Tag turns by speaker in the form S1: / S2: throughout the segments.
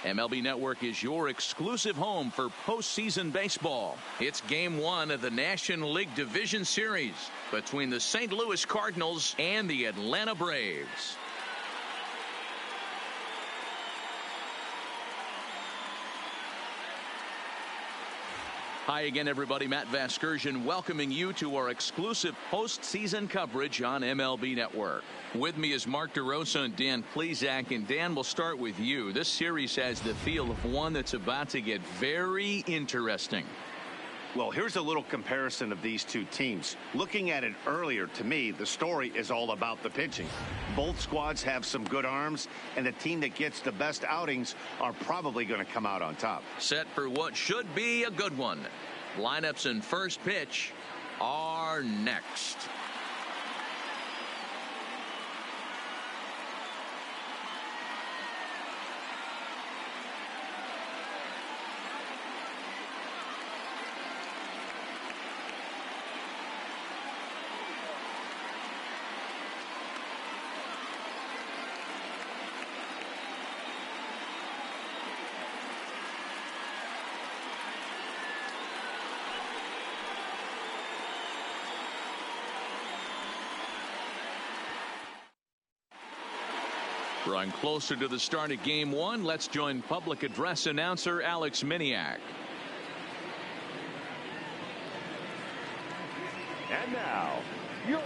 S1: MLB Network is your exclusive home for postseason baseball. It's Game 1 of the National League Division Series between the St. Louis Cardinals and the Atlanta Braves. Hi again, everybody. Matt Vasgersian welcoming you to our exclusive postseason coverage on MLB Network. With me is Mark DeRosa and Dan Plesac. And Dan, we'll start with you. This series has the feel of one that's about to get very interesting.
S2: Well, here's a little comparison of these two teams. Looking at it earlier, to me, the story is all about the pitching. Both squads have some good arms, and the team that gets the best outings are probably going to come out on top.
S1: Set for what should be a good one. Lineups and first pitch are next. Drawing closer to the start of Game 1, let's join public address announcer Alex Miniak.
S3: And now, your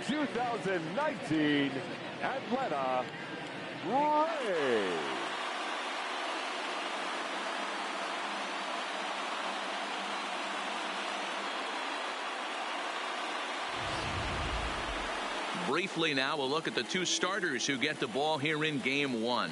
S3: 2019 Atlanta Braves.
S1: Briefly now, we'll look at the two starters who get the ball here in Game 1.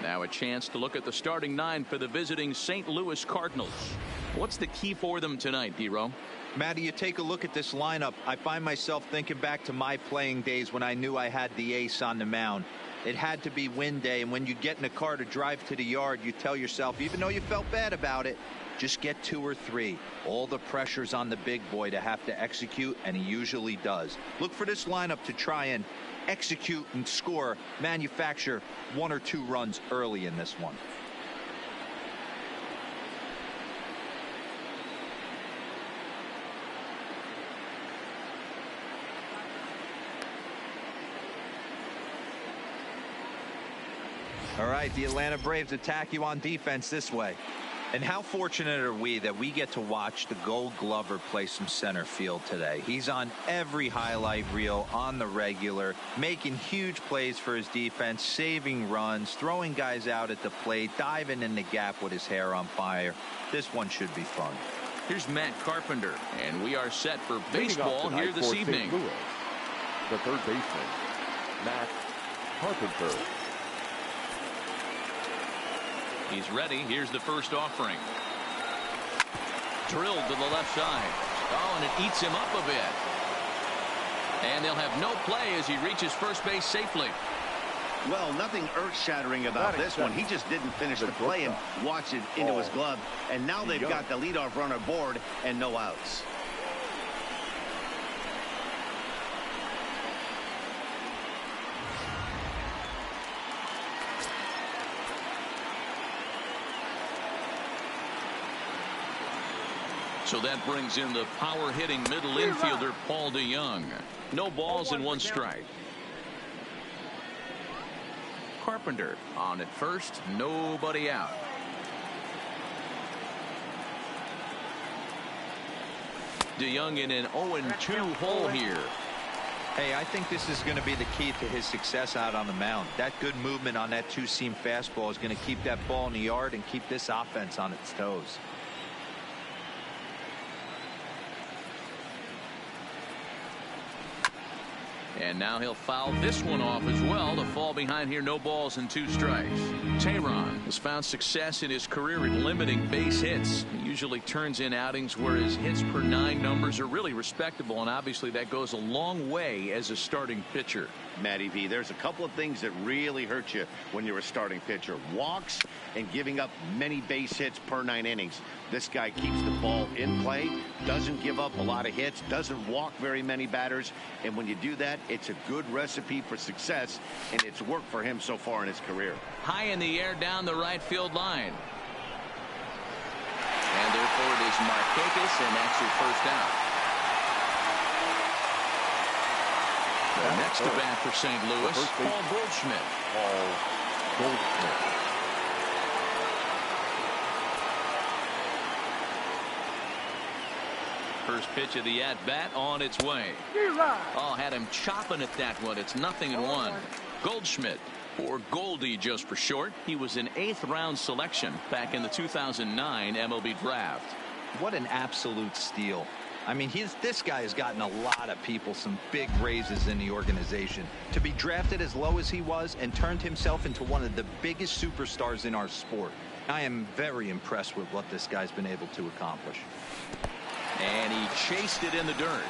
S1: Now a chance to look at the starting nine for the visiting St. Louis Cardinals. What's the key for them tonight, D-Row?
S4: Matty, you take a look at this lineup. I find myself thinking back to my playing days when I knew I had the ace on the mound. It had to be win day, and when you get in a car to drive to the yard, you tell yourself, even though you felt bad about it, just get 2 or 3. All the pressure's on the big boy to have to execute, and he usually does. Look for this lineup to try and execute and score, manufacture 1 or 2 runs early in this one. All right, the Atlanta Braves attack you on defense this way. And how fortunate are we that we get to watch the Gold Glover play some center field today. He's on every highlight reel on the regular, making huge plays for his defense, saving runs, throwing guys out at the plate, diving in the gap with his hair on fire. This one should be fun.
S1: Here's Matt Carpenter, and we are set for baseball here this evening.
S3: Louis, the third baseman, Matt Carpenter.
S1: He's ready. Here's the first offering. Drilled to the left side. Oh, and it eats him up a bit. And they'll have no play as he reaches first base safely.
S2: Well, nothing earth-shattering about this one. He just didn't finish the play and watch it into his glove. And now they've got the leadoff runner aboard and no outs.
S1: So that brings in the power-hitting middle infielder, Paul DeYoung. No balls and 1 strike. Carpenter on at first, nobody out. DeYoung in an 0-2 hole here.
S4: Hey, I think this is going to be the key to his success out on the mound. That good movement on that 2-seam fastball is going to keep that ball in the yard and keep this offense on its toes.
S1: And now he'll foul this one off as well to fall behind here. No balls and 2 strikes. Tehran has found success in his career at limiting base hits. He usually turns in outings where his hits per 9 numbers are really respectable, and obviously that goes a long way as a starting pitcher.
S2: Matty V, there's a couple of things that really hurt you when you're a starting pitcher. Walks and giving up many base hits per 9 innings. This guy keeps the ball in play, doesn't give up a lot of hits, doesn't walk very many batters, and when you do that, it's a good recipe for success, and it's worked for him so far in his career.
S1: High in the air down the right field line. And therefore it is Markakis, and that's your first out. The next to bat for St. Louis, Paul Goldschmidt. First pitch of the at-bat on its way. Oh, had him chopping at that one. It's 0-1. Goldschmidt, or Goldie just for short. He was an 8th round selection back in the 2009 MLB draft.
S4: What an absolute steal. I mean, this guy has gotten a lot of people some big raises in the organization. To be drafted as low as he was and turned himself into one of the biggest superstars in our sport. I am very impressed with what this guy's been able to accomplish.
S1: And he chased it in the dirt.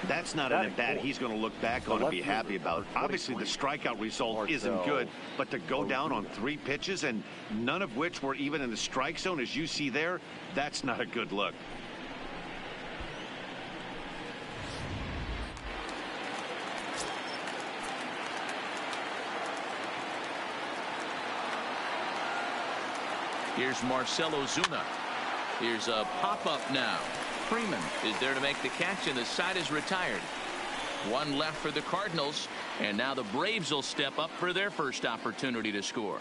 S2: That's not an at-bat he's going to look back on and be happy about. Obviously, the strikeout result isn't good, but to go down on 3 pitches and none of which were even in the strike zone, as you see there, that's not a good look.
S1: Here's Marcell Ozuna. Here's a pop-up now. Freeman is there to make the catch, and the side is retired. 1 left for the Cardinals, and now the Braves will step up for their first opportunity to score.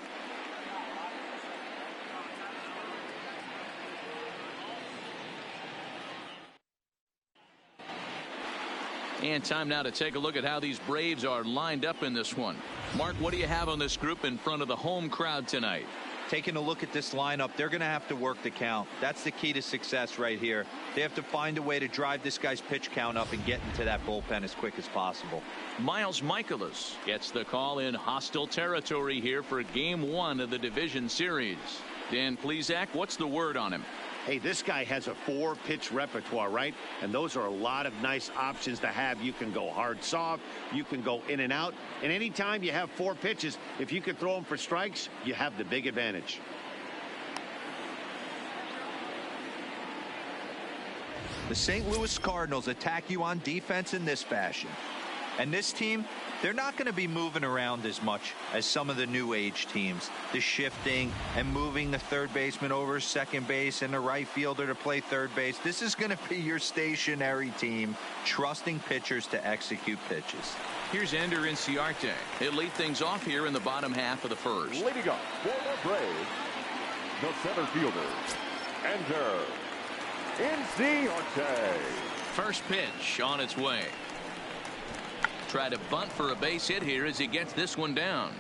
S1: And time now to take a look at how these Braves are lined up in this one. Mark, what do you have on this group in front of the home crowd tonight?
S4: Taking a look at this lineup, they're going to have to work the count. That's the key to success right here. They have to find a way to drive this guy's pitch count up and get into that bullpen as quick as possible.
S1: Miles Michaelis gets the call in hostile territory here for Game 1 of the division series. Dan Plesac, what's the word on him?
S2: Hey, this guy has a 4-pitch repertoire, right? And those are a lot of nice options to have. You can go hard, soft. You can go in and out. And anytime you have 4 pitches, if you can throw them for strikes, you have the big advantage.
S4: The St. Louis Cardinals attack you on defense in this fashion. And this team, they're not going to be moving around as much as some of the new age teams. The shifting and moving the third baseman over second base and the right fielder to play third base. This is going to be your stationary team, trusting pitchers to execute pitches.
S1: Here's Ender Inciarte. He'll lead things off here in the bottom half of the first.
S3: Leading up for the Braves, the center fielder, Ender Inciarte.
S1: First pitch on its way. Try to bunt for a base hit here as he gets this one down.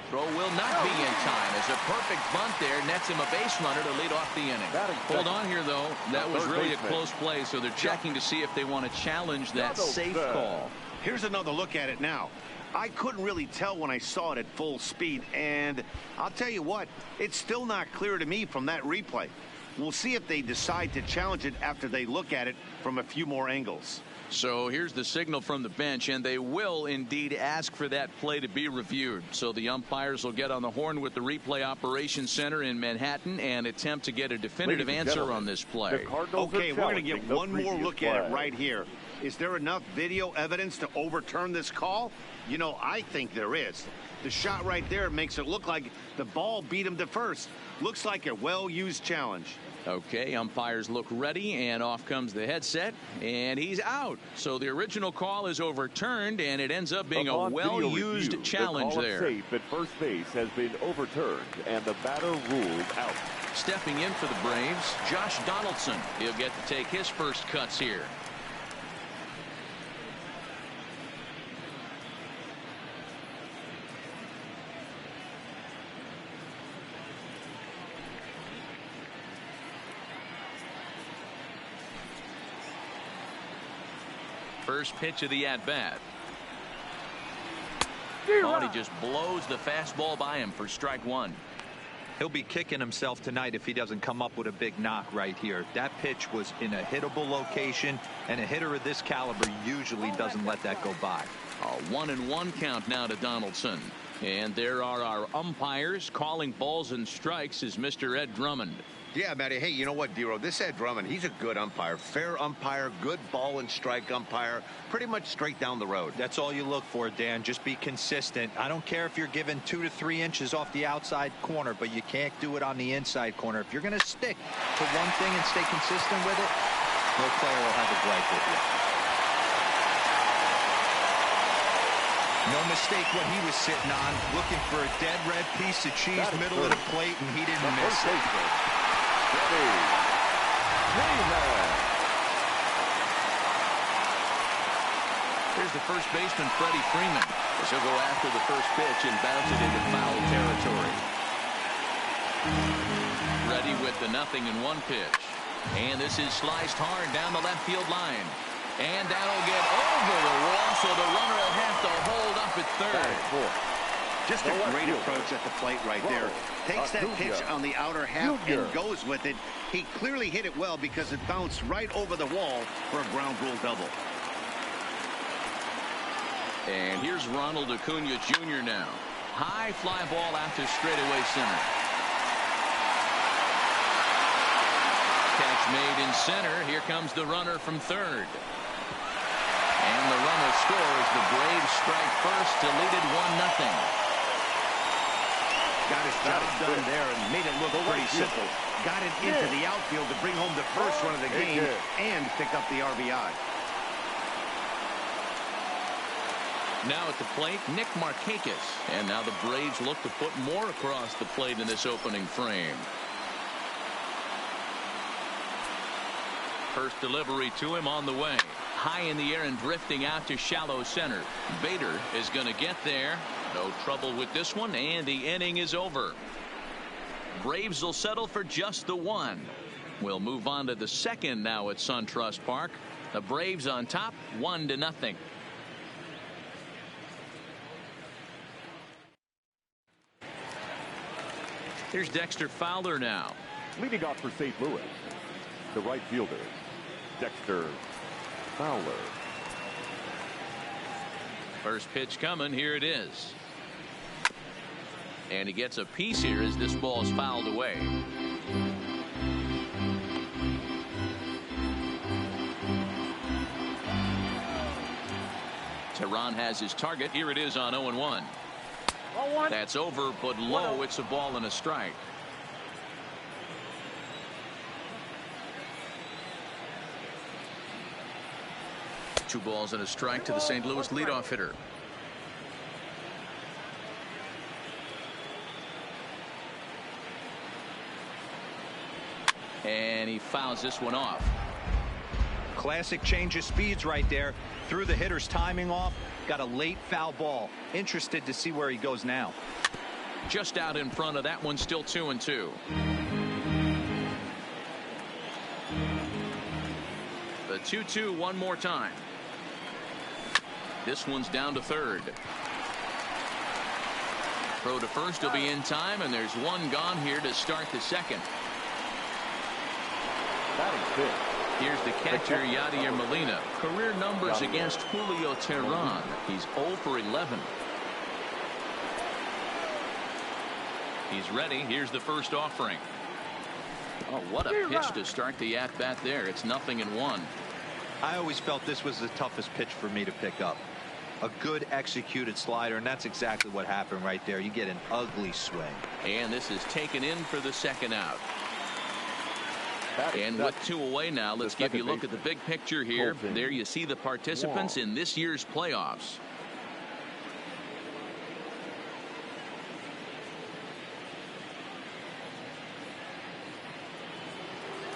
S1: Throw will not be in time as a perfect bunt there nets him a base runner to lead off the inning. Hold on here, though. That was really a close play, so they're checking to see if they want to challenge that safe call.
S2: Here's another look at it now. I couldn't really tell when I saw it at full speed, and I'll tell you what, it's still not clear to me from that replay. We'll see if they decide to challenge it after they look at it from a few more angles.
S1: So here's the signal from the bench, and they will indeed ask for that play to be reviewed. So the umpires will get on the horn with the replay operations center in Manhattan and attempt to get a definitive answer on this play.
S2: Okay, we're going to get one more look at it right here. Is there enough video evidence to overturn this call? You know, I think there is. The shot right there makes it look like the ball beat him to first. Looks like a well-used challenge.
S1: Okay, umpires look ready, and off comes the headset, and he's out. So the original call is overturned, and it ends up being a well-used challenge there.
S3: The call safe at first base has been overturned, and the batter ruled out.
S1: Stepping in for the Braves, Josh Donaldson. He'll get to take his first cuts here. First pitch of the at-bat. Oh, he just blows the fastball by him for strike one.
S4: He'll be kicking himself tonight if he doesn't come up with a big knock right here. That pitch was in a hittable location, and a hitter of this caliber usually doesn't let that go by.
S1: A 1-1 count now to Donaldson. And there are our umpires. Calling balls and strikes is Mr. Ed Drummond.
S2: Yeah, Matty. Hey, you know what, Dero? This Ed Drummond, he's a good umpire. Fair umpire, good ball and strike umpire. Pretty much straight down the road.
S4: That's all you look for, Dan. Just be consistent. I don't care if you're given 2 to 3 inches off the outside corner, but you can't do it on the inside corner. If you're going to stick to one thing and stay consistent with it, no player will have a gripe with you. No mistake what he was sitting on, looking for a dead red piece of cheese, middle of the plate, and he didn't miss it.
S3: Freddie Freeman.
S1: Here's the first baseman, Freddie Freeman, as he'll go after the first pitch and bounce it into foul territory. Ready with the 0-1 pitch. And this is sliced hard down the left field line. And that'll get over the wall, so the runner will have to hold up at third.
S2: Just a great approach at the plate right there. Takes that pitch on the outer half and goes with it. He clearly hit it well because it bounced right over the wall for a ground rule double.
S1: And here's Ronald Acuna Jr. now. High fly ball out to straightaway center. Catch made in center. Here comes the runner from third. And the runner scores. The Braves strike first to lead it 1-0.
S2: Got his job done there and made it look pretty simple. Got it into the outfield to bring home the first run of the game and pick up the RBI.
S1: Now at the plate, Nick Markakis. And now the Braves look to put more across the plate in this opening frame. First delivery to him on the way. High in the air and drifting out to shallow center. Bader is going to get there. No trouble with this one, and the inning is over. Braves will settle for just the one. We'll move on to the second now at SunTrust Park. The Braves on top, 1-0. Here's Dexter Fowler now.
S3: Leading off for St. Louis, the right fielder, Dexter Fowler.
S1: First pitch coming. Here it is. And he gets a piece here as this ball is fouled away. Tehran has his target. Here it is on 0-1. That's over, but low. It's a ball and a strike. Two balls and a strike to the St. Louis leadoff hitter. And he fouls this one off.
S4: Classic change of speeds right there. Threw the hitter's timing off. Got a late foul ball. Interested to see where he goes now.
S1: Just out in front of that one, still 2-2. The 2-2 one more time. This one's down to third. Throw to first will be in time, and there's one gone here to start the second. Here's the catcher, Yadier Molina. Career numbers against Julio Tehran. He's 0 for 11. He's ready. Here's the first offering. Oh, what a pitch to start the at-bat there. It's 0-1.
S4: I always felt this was the toughest pitch for me to pick up. A good executed slider, and that's exactly what happened right there. You get an ugly swing.
S1: And this is taken in for the second out. And with 2 away now, let's give you a look at the big picture here. There you see the participants in this year's playoffs.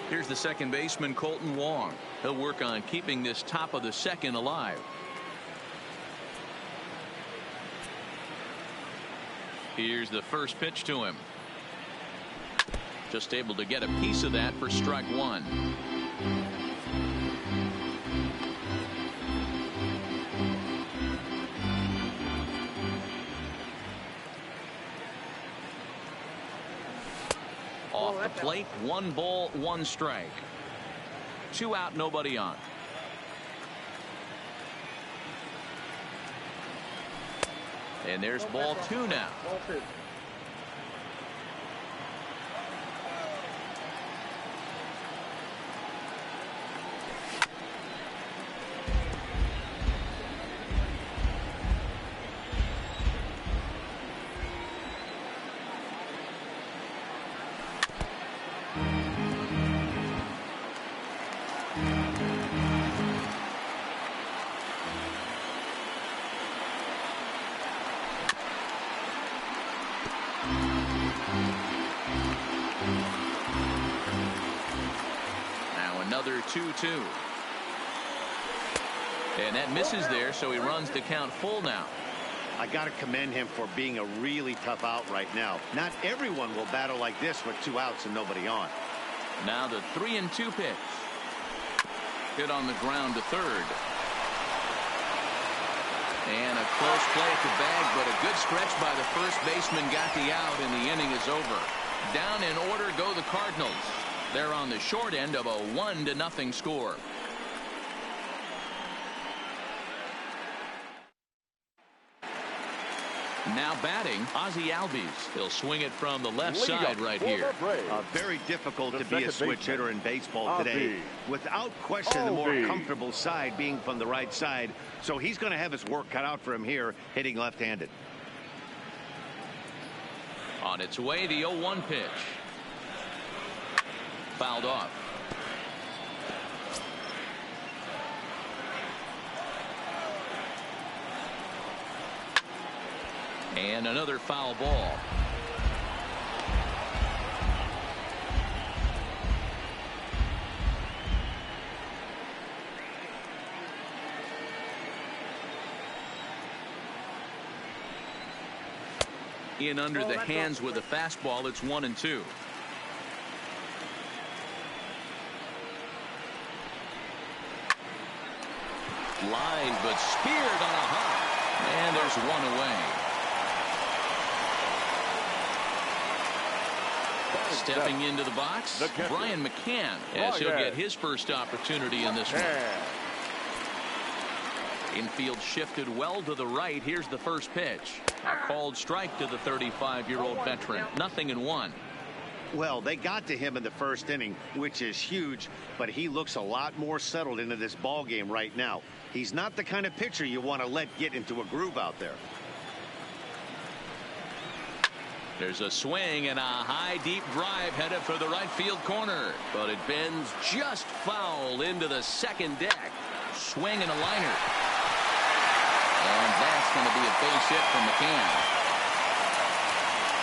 S1: Here's the second baseman, Colton Wong. He'll work on keeping this top of the second alive. Here's the first pitch to him. Just able to get a piece of that for strike one. the plate. 1 ball, 1 strike. 2 out, nobody on. And there's ball 2 now. Another 2-2. And that misses there, so he runs the count full now.
S2: I got to commend him for being a really tough out right now. Not everyone will battle like this with 2 outs and nobody on.
S1: Now the 3-2 pitch. Hit on the ground to third. And a close play at the bag, but a good stretch by the first baseman got the out, and the inning is over. Down in order go the Cardinals. They're on the short end of a 1-0 score. Now batting, Ozzie Albies. He'll swing it from the left side right here.
S2: Very difficult to be a switch hitter in baseball today. Without question, the more comfortable side being from the right side. So he's going to have his work cut out for him here, hitting left-handed.
S1: On its way, the 0-1 pitch. Fouled off. And another foul ball. In under the hands with a fastball. It's 1-2. Line, but speared on a hop. And there's 1 away. Stepping into the box, Brian McCann, as he'll get his first opportunity in this one. Infield shifted well to the right. Here's the first pitch. A called strike to the 35-year-old veteran. 0-1.
S2: Well, they got to him in the first inning, which is huge, but he looks a lot more settled into this ball game right now. He's not the kind of pitcher you want to let get into a groove out there.
S1: There's a swing and a high deep drive headed for the right field corner, but it bends just foul into the second deck. Swing and a liner, and that's going to be a base hit from McCann.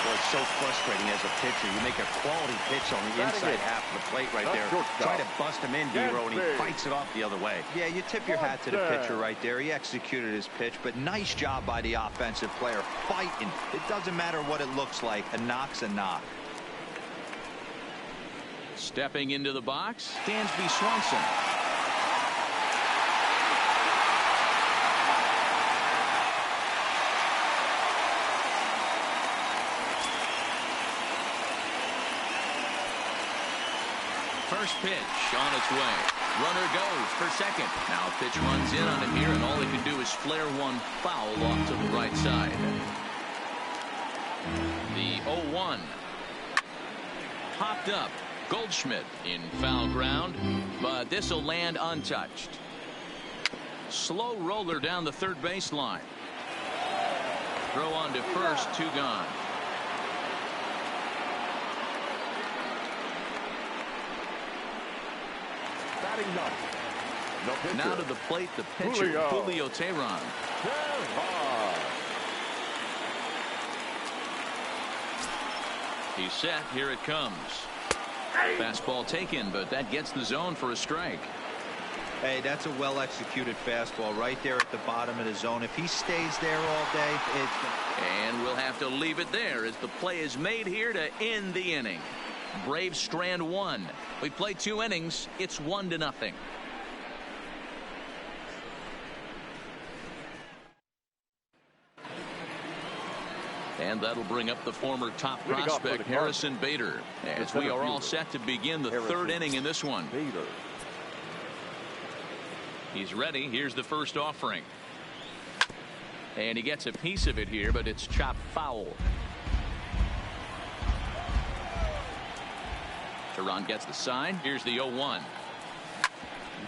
S2: Well, it's so frustrating as a pitcher. You make a quality pitch on the inside half of the plate right there. Try to bust him in, D-Row, and he fights it off the other way.
S4: Yeah, you tip your hat to the pitcher right there. He executed his pitch, but nice job by the offensive player fighting. It doesn't matter what it looks like. A knock's a knock.
S1: Stepping into the box, Dansby Swanson. First pitch on its way. Runner goes for second. Now pitch runs in on him here, and all he can do is flare one foul off to the right side. The 0-1. Popped up. Goldschmidt in foul ground, but this will land untouched. Slow roller down the third baseline. Throw on to first, 2 gone. Now to the plate, the pitcher, Julio Teheran. He's set. Here it comes. Fastball taken, but that gets the zone for a strike.
S4: Hey, that's a well-executed fastball right there at the bottom of the zone. If he stays there all day,
S1: and we'll have to leave it there as the play is made here to end the inning. Braves strand 1. We play 2 innings. It's 1-0. And that'll bring up the former top
S3: Leading off for
S1: prospect
S3: the
S1: Harrison Bader, as we are all set to begin the third inning in this one.
S3: Bader.
S1: He's ready. Here's the first offering. And he gets a piece of it here, but it's chopped foul. Tehran gets the sign. Here's the 0-1.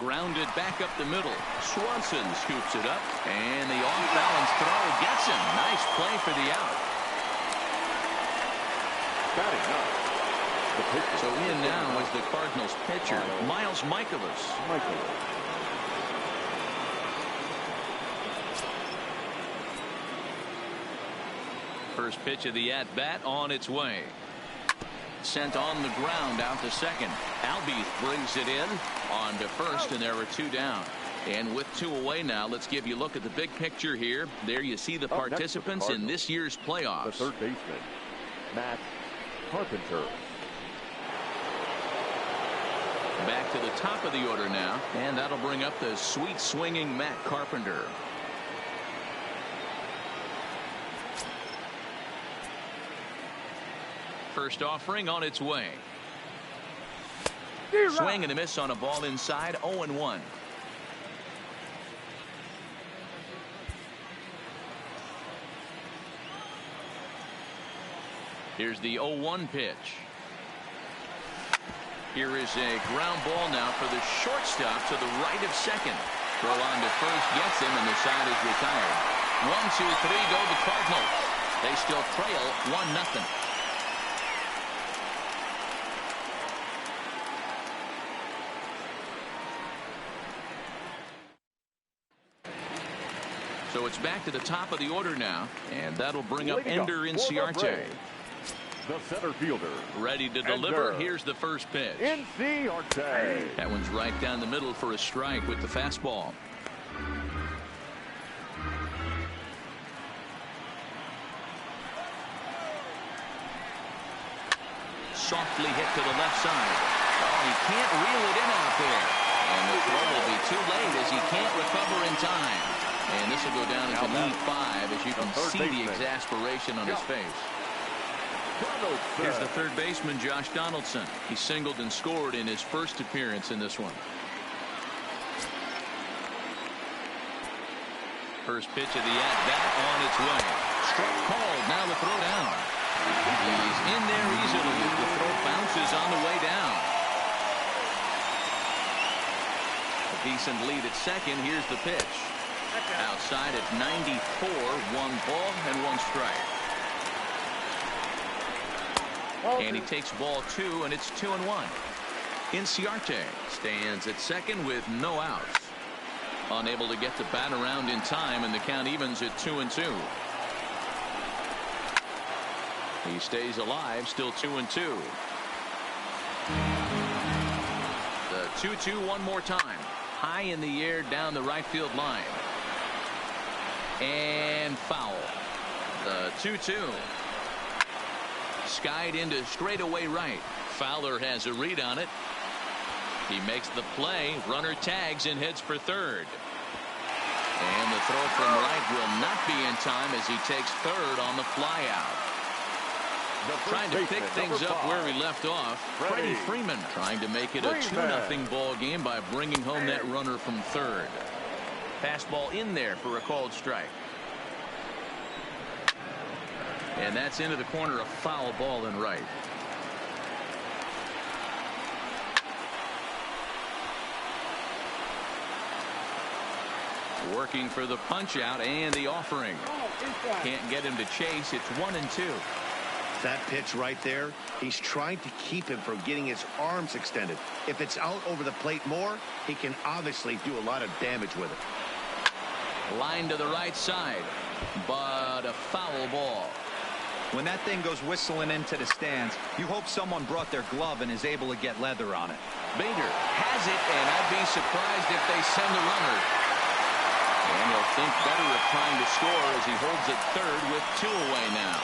S1: Grounded back up the middle. Swanson scoops it up, and the off-balance throw gets him. Nice play for the out. So in now is the Cardinals pitcher, Miles Michaelis. First pitch of the at-bat on its way. Sent on the ground out to second. Albies brings it in on to first, and there are two down. And with two away now, let's give you a look at the big picture here. There you see the participants in this year's playoffs.
S3: The third baseman, Matt Carpenter.
S1: Back to the top of the order now, and that'll bring up the sweet swinging Matt Carpenter. First offering on its way. Swing and a miss on a ball inside. 0-1. Here's the 0-1 pitch. Here is a ground ball now for the shortstop to the right of second. Throw on to first gets him, and the side is retired. 1-2-3 go the Cardinals. They still trail 1-0. So it's back to the top of the order now, and that'll bring up Ender Inciarte.
S3: The center fielder.
S1: Ready to deliver. Here's the first pitch.
S3: Inciarte.
S1: That one's right down the middle for a strike with the fastball. Softly hit to the left side. Oh, he can't reel it in out there. And the throw will be too late as he can't recover in time. And this will go down into lead 5 as you can see the exasperation on his face. Here's the third baseman, Josh Donaldson. He singled and scored in his first appearance in this one. First pitch of the at-bat on its way. Strike called. Now the throw down. He's in there easily as the throw bounces on the way down. A decent lead at second. Here's the pitch. Outside at 94, 1 ball and 1 strike. And he takes ball 2, and it's 2-1. Inciarte stands at second with no outs. Unable to get the bat around in time, and the count evens at 2-2. He stays alive, still 2-2. The 2-2 one more time. High in the air down the right field line. And foul. The 2-2. Skied into straightaway right. Fowler has a read on it. He makes the play. Runner tags and heads for third. And the throw from right will not be in time as he takes third on the fly out. Trying to pick things up where he left off. Freddie Freeman trying to make it a 2-0 ball game by bringing home that runner from third. Fastball in there for a called strike. And that's into the corner, a foul ball in right. Working for the punch out and the offering. Can't get him to chase. It's 1-2.
S2: That pitch right there, he's trying to keep him from getting his arms extended. If it's out over the plate more, he can obviously do a lot of damage with it.
S1: Line to the right side, but a foul ball.
S4: When that thing goes whistling into the stands, you hope someone brought their glove and is able to get leather on it.
S1: Bader has it, and I'd be surprised if they send a runner. And he'll think better of trying to score as he holds it third with 2 away now.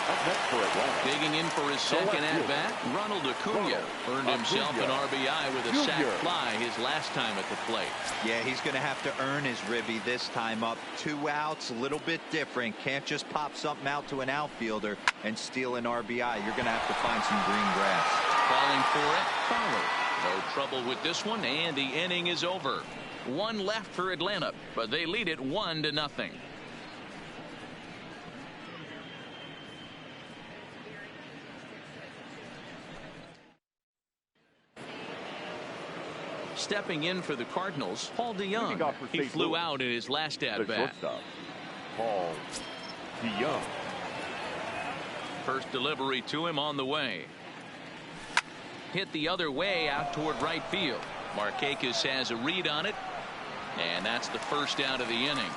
S3: Up next for Atlanta.
S1: Digging in for his second at-bat, Ronald Acuna earned himself an RBI with a sac fly his last time at the plate.
S4: Yeah, he's going to have to earn his ribby this time up. 2 outs, a little bit different. Can't just pop something out to an outfielder and steal an RBI. You're going to have to find some green grass.
S1: Falling for it, Fowler. No trouble with this one, and the inning is over. 1 left for Atlanta, but they lead it 1-0. Stepping in for the Cardinals, Paul DeYoung. He flew out in his last at-bat.
S3: Paul DeYoung.
S1: First delivery to him on the way. Hit the other way out toward right field. Markakis has a read on it, and that's the first out of the inning.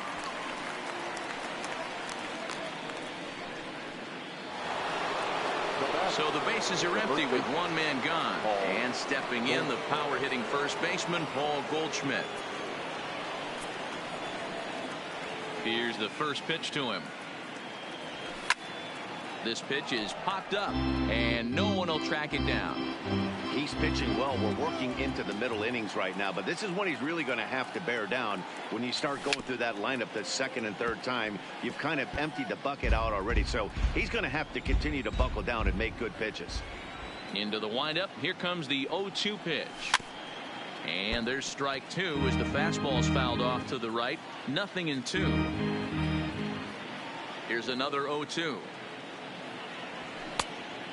S1: So the bases are empty with 1 man gone. And stepping in, the power-hitting first baseman, Paul Goldschmidt. Here's the first pitch to him. This pitch is popped up, and no one will track it down.
S2: He's pitching well. We're working into the middle innings right now, but this is when he's really going to have to bear down. When you start going through that lineup that second and third time, you've kind of emptied the bucket out already, so he's going to have to continue to buckle down and make good pitches.
S1: Into the windup. Here comes the 0-2 pitch. And there's strike 2 as the fastball's fouled off to the right. 0-2. Here's another 0-2.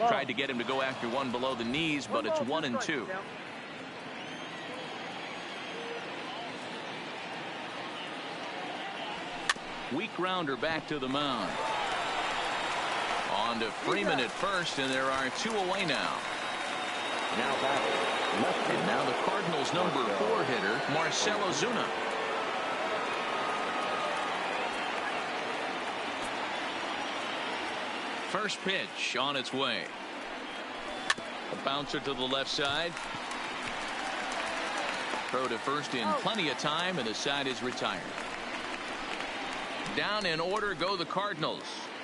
S1: Tried to get him to go after one below the knees, but it's 1-2. Weak grounder back to the mound. On to Freeman at first, and there are 2 away now. And now the Cardinals' number 4 hitter, Marcell Ozuna. First pitch on its way. A bouncer to the left side. Throw to first in plenty of time, and the side is retired. Down in order go the Cardinals.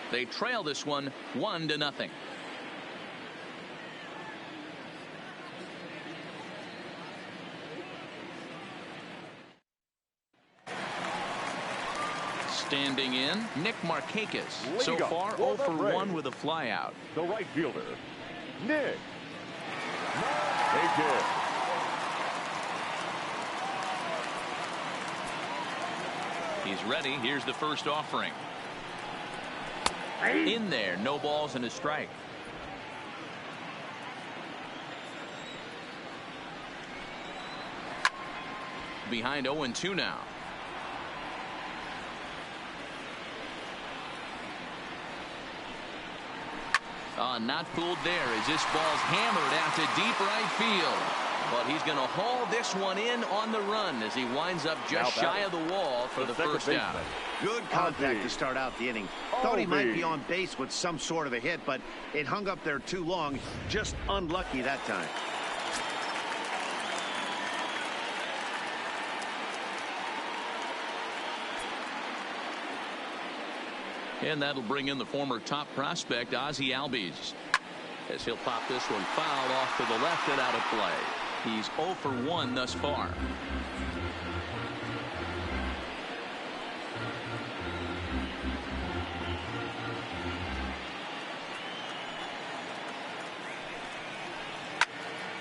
S1: They trail this one 1-0. Standing in, Nick Markakis. So far, 0 for 1 with a flyout.
S3: The right fielder, Nick Markakis.
S1: He's ready. Here's the first offering. In there, no balls and a strike. Behind 0-2 now. Not fooled there as this ball's hammered out to deep right field. But he's going to haul this one in on the run as he winds up just shy of the wall for the first out.
S2: Good contact to start out the inning. Thought he might be on base with some sort of a hit, but it hung up there too long. Just unlucky that time.
S1: And that'll bring in the former top prospect, Ozzie Albies, as he'll pop this one foul off to the left and out of play. He's 0 for 1 thus far.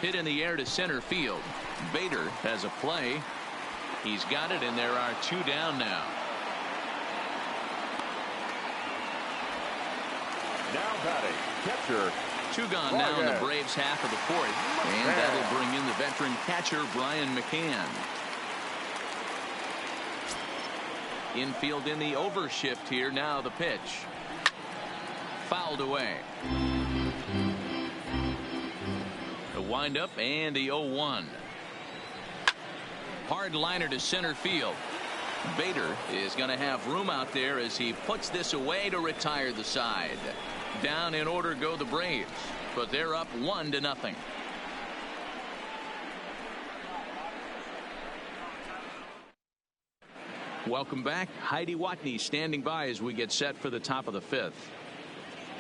S1: Hit in the air to center field. Bader has a play. He's got it, and there are 2 down now.
S3: Now batting, catcher.
S1: 2 gone now in the Braves' half of the 4th. And that'll bring in the veteran catcher, Brian McCann. Infield in the overshift here. Now the pitch. Fouled away. The windup and the 0-1. Hard liner to center field. Bader is going to have room out there as he puts this away to retire the side. Down in order go the Braves, but they're up 1-0. Welcome back. Heidi Watney standing by as we get set for the top of the 5th.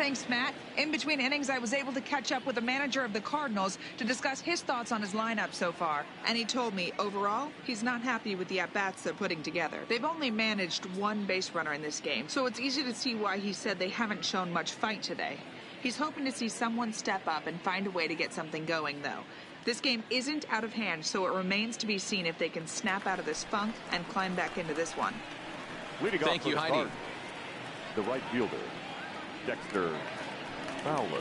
S5: Thanks, Matt. In between innings, I was able to catch up with the manager of the Cardinals to discuss his thoughts on his lineup so far. And he told me, overall, he's not happy with the at-bats they're putting together. They've only managed one base runner in this game, so it's easy to see why he said they haven't shown much fight today. He's hoping to see someone step up and find a way to get something going, though. This game isn't out of hand, so it remains to be seen if they can snap out of this funk and climb back into this one.
S1: Thank you, Heidi.
S3: The right fielder, Dexter Fowler.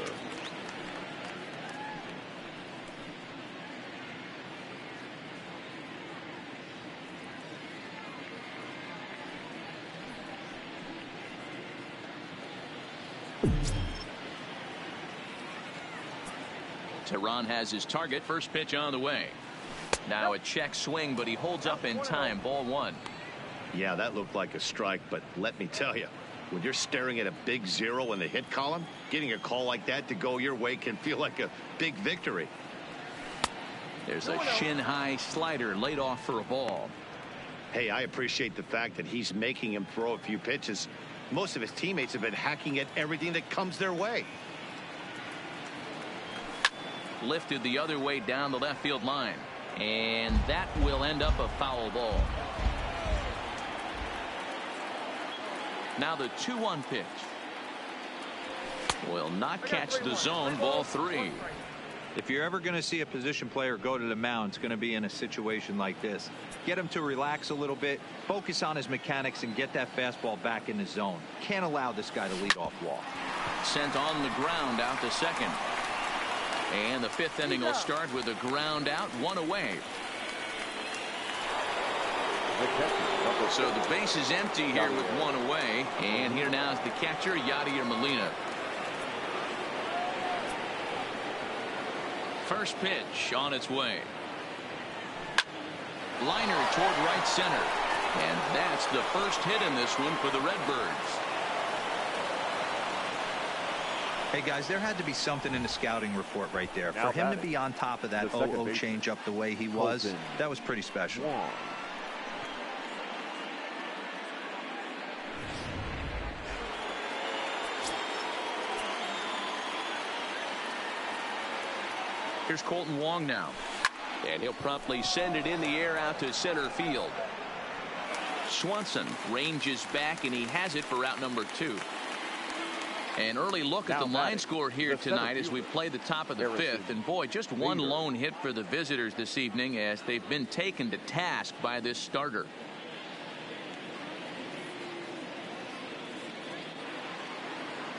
S1: Tehran has his target. First pitch on the way. Now a check swing, but he holds up in time. Ball one.
S2: Yeah, that looked like a strike, but let me tell you, when you're staring at a big zero in the hit column, getting a call like that to go your way can feel like a big victory.
S1: There's a shin-high slider laid off for a ball.
S2: Hey, I appreciate the fact that he's making him throw a few pitches. Most of his teammates have been hacking at everything that comes their way.
S1: Lifted the other way down the left field line, and that will end up a foul ball. Now the 2-1 pitch will not catch the zone. Ball three.
S4: If you're ever going to see a position player go to the mound, it's going to be in a situation like this. Get him to relax a little bit, focus on his mechanics, and get that fastball back in the zone. Can't allow this guy to lead off walk.
S1: Sent on the ground out to second. And the fifth inning will start with a ground out, one away. So the base is empty here with one away. And here now is the catcher, Yadier Molina. First pitch on its way. Liner toward right center. And that's the first hit in this one for the Redbirds.
S4: Hey, guys, there had to be something in the scouting report right there. For him to be on top of that 0-0 changeup the way he was, that was pretty special.
S1: Here's Colton Wong now. And he'll promptly send it in the air out to center field. Swanson ranges back, and he has it for out number 2. An early look at the line score here tonight as we play the top of the fifth. And boy, just one lone hit for the visitors this evening as they've been taken to task by this starter.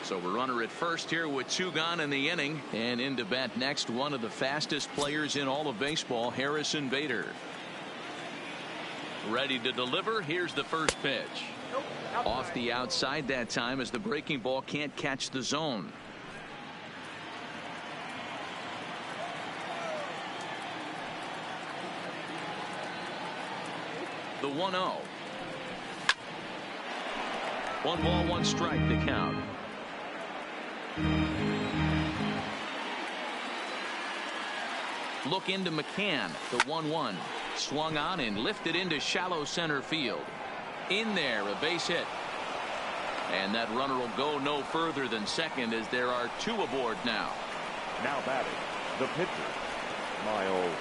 S1: So a runner at first here with 2 gone in the inning. And into bat next, one of the fastest players in all of baseball, Harrison Bader. Ready to deliver. Here's the first pitch. Off the outside that time as the breaking ball can't catch the zone. The 1-0. 1 ball, 1 strike to count. Look into McCann. The 1-1. Swung on and lifted into shallow center field. In there, a base hit. And that runner will go no further than second as there are 2 aboard now.
S3: Now batting, the pitcher, Miles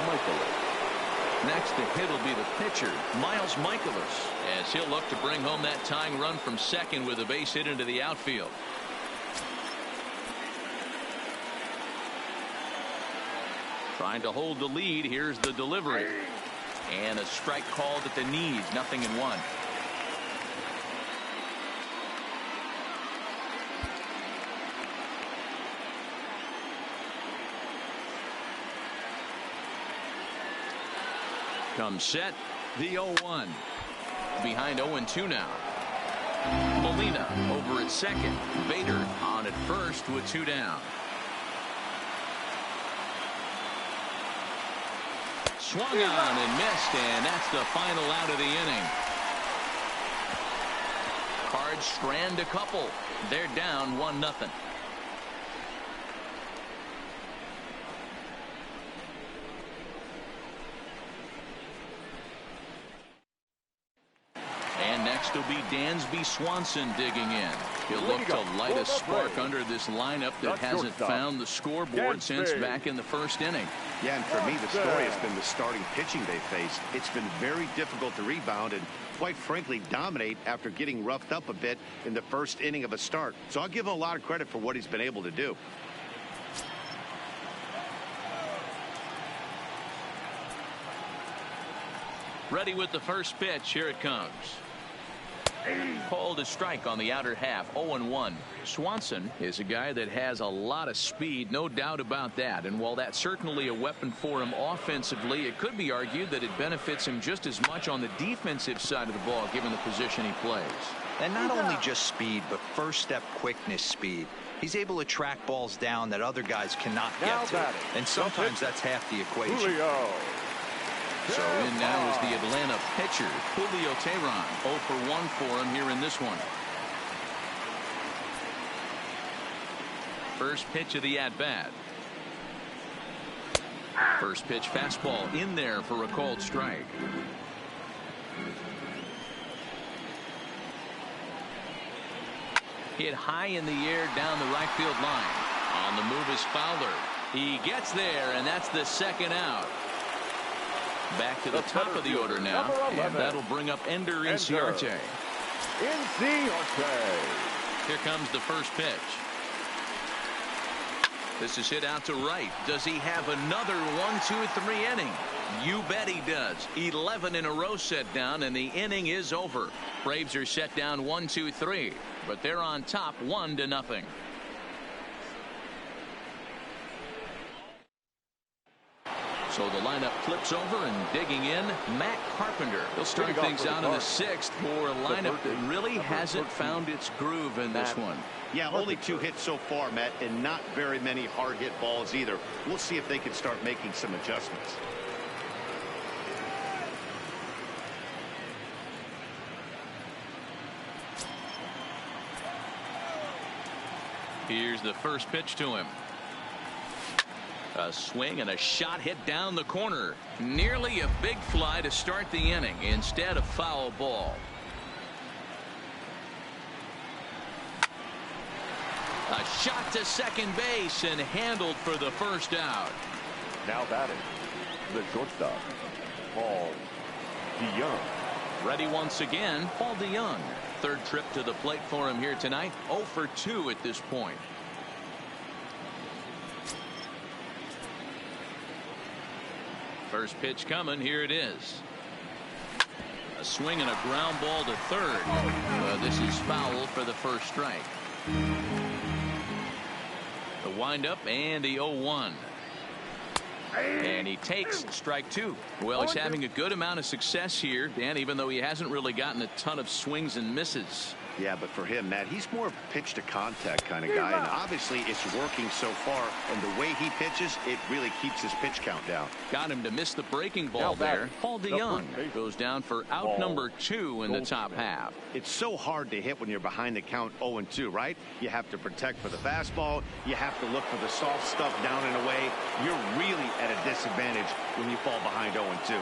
S3: Michaelis.
S1: Next to hit will be the pitcher, Miles Michaelis, as he'll look to bring home that tying run from second with a base hit into the outfield. Trying to hold the lead. Here's the delivery. And a strike called at the knees. 0-1. Comes set. The 0-1. Behind 0-2 now. Molina over at second. Bader on at first with 2 down. Swung on and missed, and that's the final out of the inning. Cards strand a couple. They're down 1-0. And And next will be Dansby Swanson digging in. He'll look to light a spark under this lineup that hasn't found the scoreboard since back in the first inning.
S2: Yeah, and for me, the story has been the starting pitching they faced. It's been very difficult to rebound and, quite frankly, dominate after getting roughed up a bit in the first inning of a start. So I'll give him a lot of credit for what he's been able to do.
S1: Ready with the first pitch. Here it comes. Called a strike on the outer half. 0-1. Swanson is a guy that has a lot of speed, no doubt about that. And while that's certainly a weapon for him offensively, it could be argued that it benefits him just as much on the defensive side of the ball, given the position he plays.
S4: And not only just speed, but first step quickness speed. He's able to track balls down that other guys cannot get to. And sometimes that's half the equation.
S1: So in now is the Atlanta pitcher, Julio Teheran. 0 for 1 for him here in this one. First pitch of the at-bat. First pitch fastball in there for a called strike. Hit high in the air down the right field line. On the move is Fowler. He gets there, and that's the second out. Back to the top of the order now, and that'll bring up Ender Inciarte. Here comes the first pitch. This is hit out to right. Does he have another 1-2-3 inning? You bet he does. 11 in a row set down, and the inning is over. Braves are set down 1-2-3, but they're on top 1-0. So the lineup flips over, and digging in, Matt Carpenter. He'll start things out in the 6th for a lineup that really hasn't found its groove in this one.
S2: Yeah, only 2 hits so far, Matt, and not very many hard hit balls either. We'll see if they can start making some adjustments.
S1: Here's the first pitch to him. A swing and a shot hit down the corner. Nearly a big fly to start the inning. Instead, a foul ball. A shot to second base and handled for the first out.
S3: Now batting, the shortstop, Paul DeYoung.
S1: Ready once again, Paul DeYoung. Third trip to the plate for him here tonight. 0 for 2 at this point. First pitch coming. Here it is. A swing and a ground ball to third. This is foul for the first strike. The windup and the 0-1. And he takes strike 2. Well, he's having a good amount of success here, Dan, even though he hasn't really gotten a ton of swings and misses.
S2: Yeah, but for him, Matt, he's more of a pitch to contact kind of guy, and obviously it's working so far, and the way he pitches, it really keeps his pitch count down.
S1: Got him to miss the breaking ball there. Paul DeYoung goes down for out number 2 in the top half.
S2: It's so hard to hit when you're behind the count 0-2, right? You have to protect for the fastball. You have to look for the soft stuff down and away. You're really at a disadvantage when you fall behind 0-2.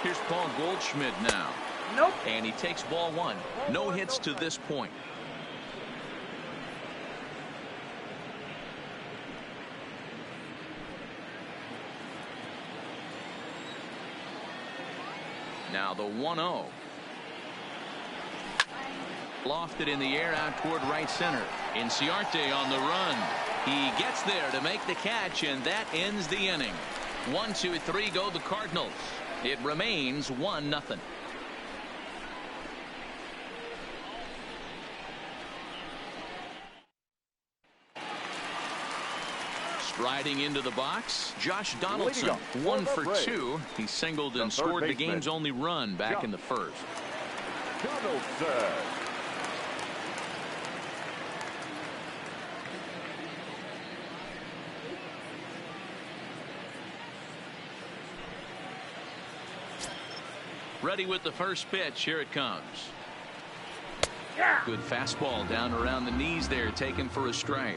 S1: Here's Paul Goldschmidt now.
S5: Nope.
S1: And he takes ball 1. No hits to this point. Now the 1-0. Lofted in the air out toward right center. Inciarte on the run. He gets there to make the catch, and that ends the inning. 1-2-3 go the Cardinals. It remains 1-0. Striding into the box, Josh Donaldson, 1 for 2. He singled and scored the game's only run back in the first.
S3: Donaldson.
S1: Ready with the first pitch. Here it comes. Good fastball down around the knees there, taken for a strike.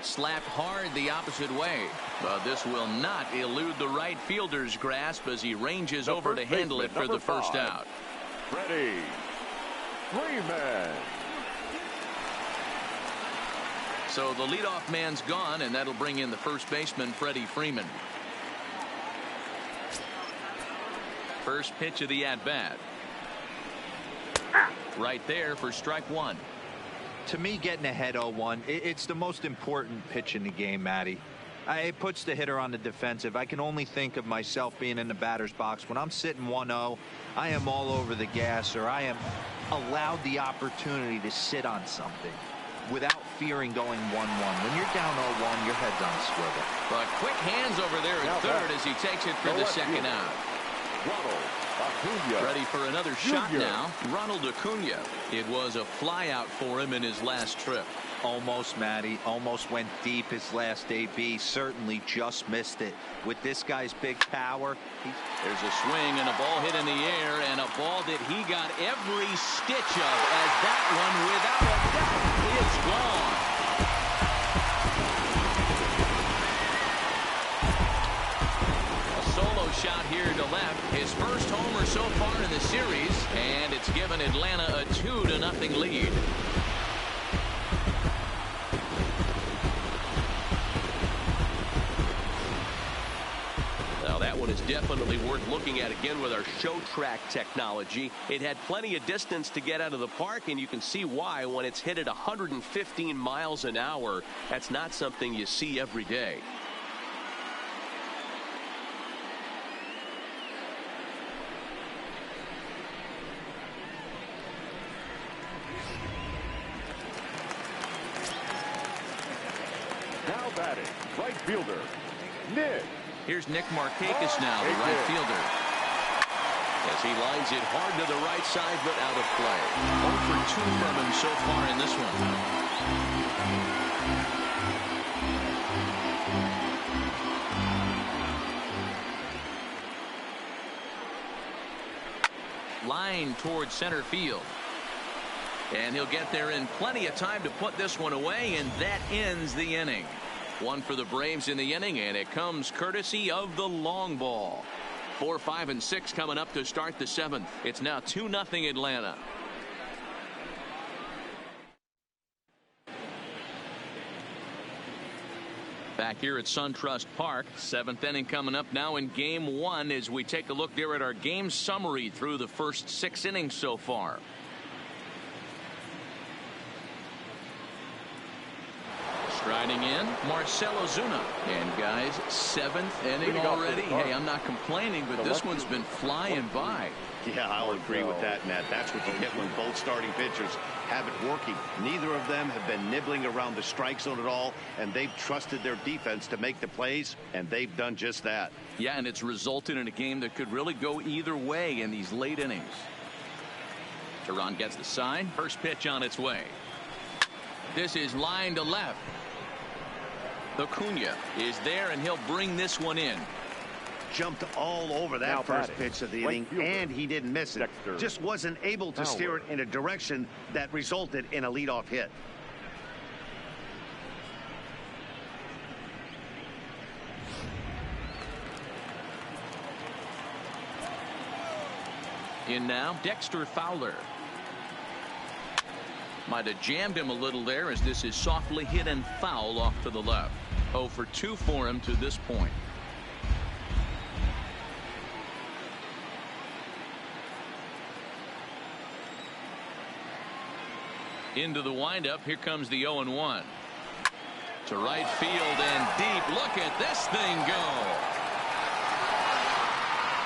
S1: Slapped hard the opposite way. But this will not elude the right fielder's grasp as he ranges over to handle it for the first out.
S3: Freddie Freeman.
S1: So the leadoff man's gone, and that'll bring in the first baseman, Freddie Freeman. First pitch of the at-bat. Right there for strike one.
S4: To me, getting ahead 0-1, it's the most important pitch in the game, Matty. It puts the hitter on the defensive. I can only think of myself being in the batter's box. When I'm sitting 1-0, I am all over the gas, or I am allowed the opportunity to sit on something without fearing going 1-1. When you're down 0-1, your head's on a swivel.
S1: But quick hands over there at third as he takes it for the second out. Ready for another shot now. Ronald Acuna. It was a fly out for him in his last trip.
S4: Almost, Matty. Almost went deep his last AB. Certainly just missed it. With this guy's big power.
S1: There's a swing and a ball hit in the air, and a ball that he got every stitch of, as that one, without a doubt, is gone. Solo shot here to left. His first homer so far in the series, and it's given Atlanta a 2-0 lead.
S6: Now that one is definitely worth looking at again with our show track technology. It had plenty of distance to get out of the park, and you can see why when it's hit at 115 miles an hour. That's not something you see every day.
S3: Now batting, right fielder, Nick.
S1: Here's Nick Markakis now, the right fielder. As he lines it hard to the right side, but out of play. 0 for 2 from him so far in this one. Line towards center field. And he'll get there in plenty of time to put this one away, and that ends the inning. One for the Braves in the inning, and it comes courtesy of the long ball. 4, 5, and 6 coming up to start the 7th. It's now 2-0 Atlanta. Back here at SunTrust Park, 7th inning coming up now in game 1 as we take a look there at our game summary through the first 6 innings so far. Striding in, Marcell Ozuna. And guys, 7th inning already. Hey, I'm not complaining, but this one's been flying by.
S2: Yeah, I'll agree with that, Matt. That's what you get when both starting pitchers have it working. Neither of them have been nibbling around the strike zone at all, and they've trusted their defense to make the plays, and they've done just that.
S1: Yeah, and it's resulted in a game that could really go either way in these late innings. Teheran gets the sign. First pitch on its way. This is line to left. Acuna is there, and he'll bring this one in.
S2: Jumped all over that first pitch of the inning, and he didn't miss it. Just wasn't able to steer it in a direction that resulted in a leadoff hit.
S1: In now, Dexter Fowler. Might have jammed him a little there as this is softly hit and foul off to the left. 0 for 2 for him to this point. Into the windup. Here comes the 0-1. To right field and deep. Look at this thing go.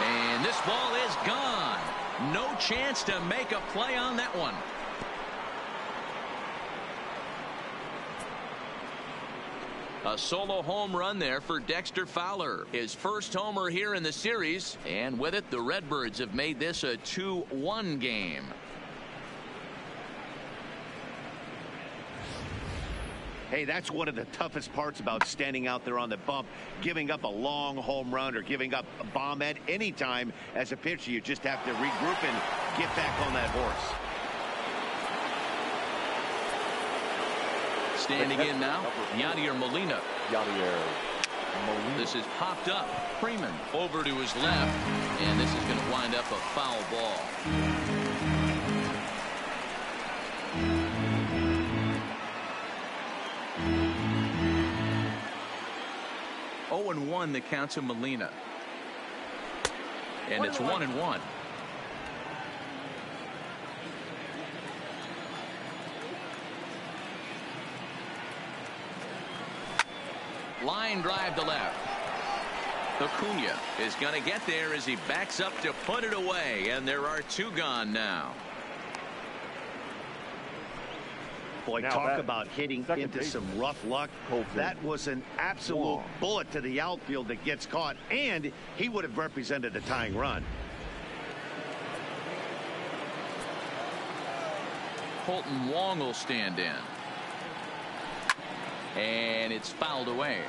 S1: And this ball is gone. No chance to make a play on that one. A solo home run there for Dexter Fowler. His first homer here in the series. And with it, the Redbirds have made this a 2-1 game.
S2: Hey, that's one of the toughest parts about standing out there on the bump. Giving up a long home run or giving up a bomb at any time as a pitcher. You just have to regroup and get back on that horse.
S1: Standing in now, Yadier Molina. This is popped up. Freeman over to his left, and this is going to wind up a foul ball. 0-1 the count to Molina. And it's 1-1. Line drive to left. Acuna is going to get there as he backs up to put it away, and there are two gone now.
S2: Boy,
S3: Now
S2: talk
S3: that
S2: about hitting
S3: second
S2: into
S3: baseman,
S2: some rough luck.
S3: Colton
S2: That was an absolute
S3: Wong.
S2: bullet to the outfield that gets caught, and he would have represented a tying run.
S1: Colton Wong will stand in. And it's fouled away.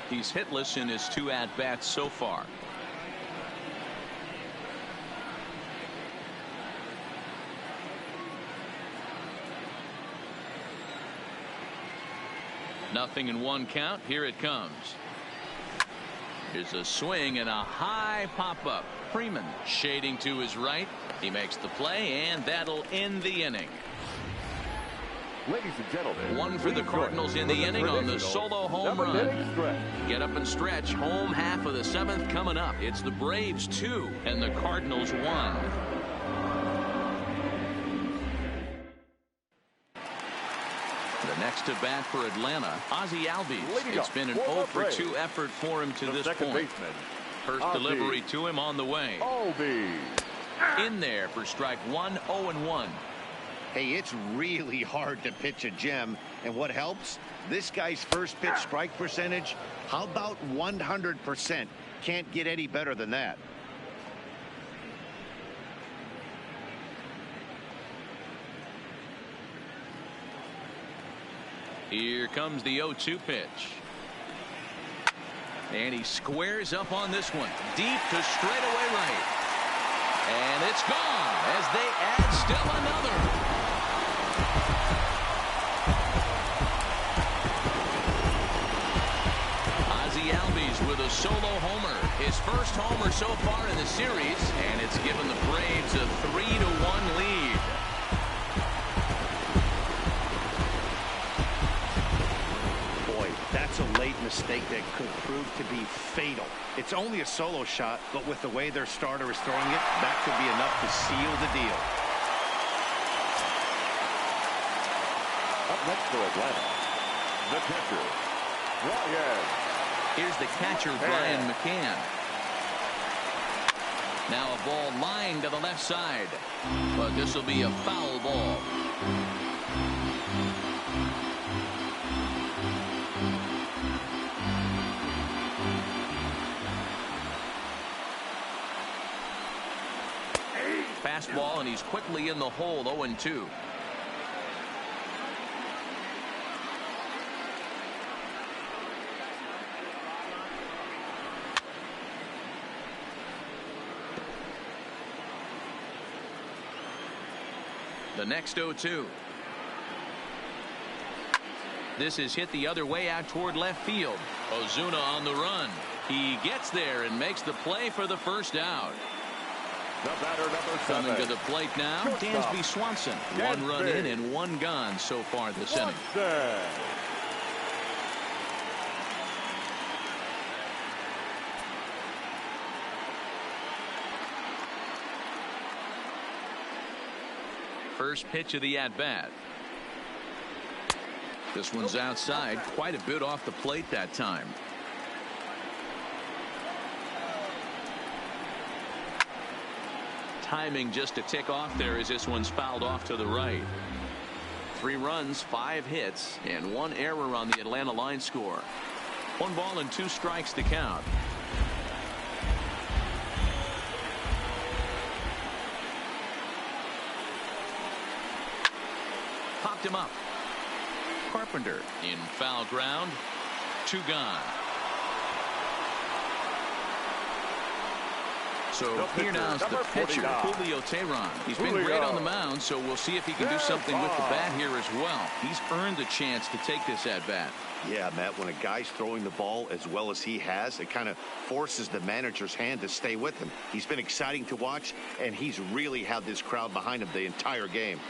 S1: He's hitless in his 2 at-bats so far. Nothing in 1 count. Here it comes. Here's a swing and a high pop-up. Freeman shading to his right. He makes the play, and that'll end the inning.
S3: Ladies and gentlemen,
S1: 1 for the Cardinals in the inning on the solo home run. Get up and stretch. Home half of the 7th coming up. It's the Braves 2 and the Cardinals 1. The next to bat for Atlanta, Ozzie Albies. It's been an 0 for 2 effort for him to this point.
S3: Baseman,
S1: First
S3: Ozzie
S1: delivery to him on the way.
S3: Albies.
S1: In there for strike 1, 0-1.
S2: Hey, it's really hard to pitch a gem, and what helps? This guy's first pitch strike percentage, how about 100%? Can't get any better than that.
S1: Here comes the 0-2 pitch. And he squares up on this one. Deep to straightaway right. And it's gone as they add still another. Ozzie Albies with a solo homer. His first homer so far in the series. And it's given the Braves a 3-1 lead.
S2: That's a late mistake that could prove to be fatal. It's only a solo shot, but with the way their starter is throwing it, that could be enough to seal the deal.
S3: Up next for Atlanta, the catcher, Ryan.
S1: Here's the catcher, Brian McCann. Now a ball lined to the left side, but this will be a foul ball. Fastball, and he's quickly in the hole. 0-2. The next 0-2. This is hit the other way out toward left field. Ozuna on the run. He gets there and makes the play for the first out.
S3: The batter, number 7.
S1: Coming to the plate now, Dansby Swanson. 1 run in and 1 gone so far this inning. First pitch of the at-bat. This one's outside, quite a bit off the plate that time. Timing just a tick off there as this one's fouled off to the right. 3 runs, 5 hits, and 1 error on the Atlanta line score. 1 ball and 2 strikes to count. Popped him up. Carpenter in foul ground. 2 gone. So here now is the pitcher, Julio Teheran. He's been great on the mound, so we'll see if he can do something with the bat here as well. He's earned the chance to take this at bat.
S2: Yeah, Matt, when a guy's throwing the ball as well as he has, it kind of forces the manager's hand to stay with him. He's been exciting to watch, and he's really had this crowd behind him the entire game.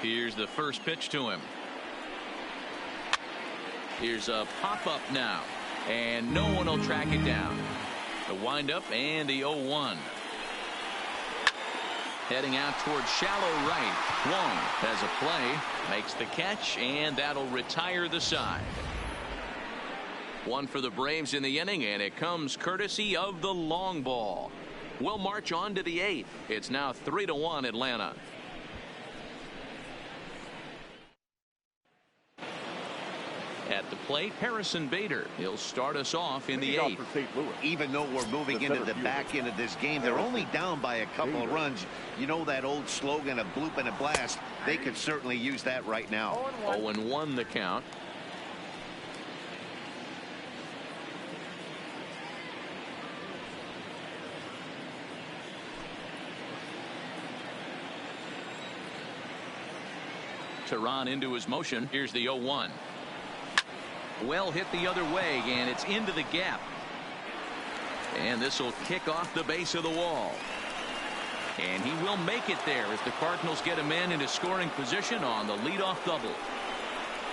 S1: Here's the first pitch to him. Here's a pop-up now, and no one will track it down. The windup and the 0-1. Heading out towards shallow right. Wong has a play, makes the catch, and that'll retire the side. One for the Braves in the inning, and it comes courtesy of the long ball. We'll march on to the 8th. It's now 3-1 Atlanta. At the plate, Harrison Bader. He'll start us off in the 8th.
S2: Even though we're moving into the back end of this game, they're only down by a couple of runs. You know that old slogan of bloop and a blast. They could certainly use that right now.
S1: 0-1 the count. Teheran into his motion. Here's the 0-1. Well hit the other way, and it's into the gap. And this will kick off the base of the wall. And he will make it there as the Cardinals get a man into scoring position on the leadoff double.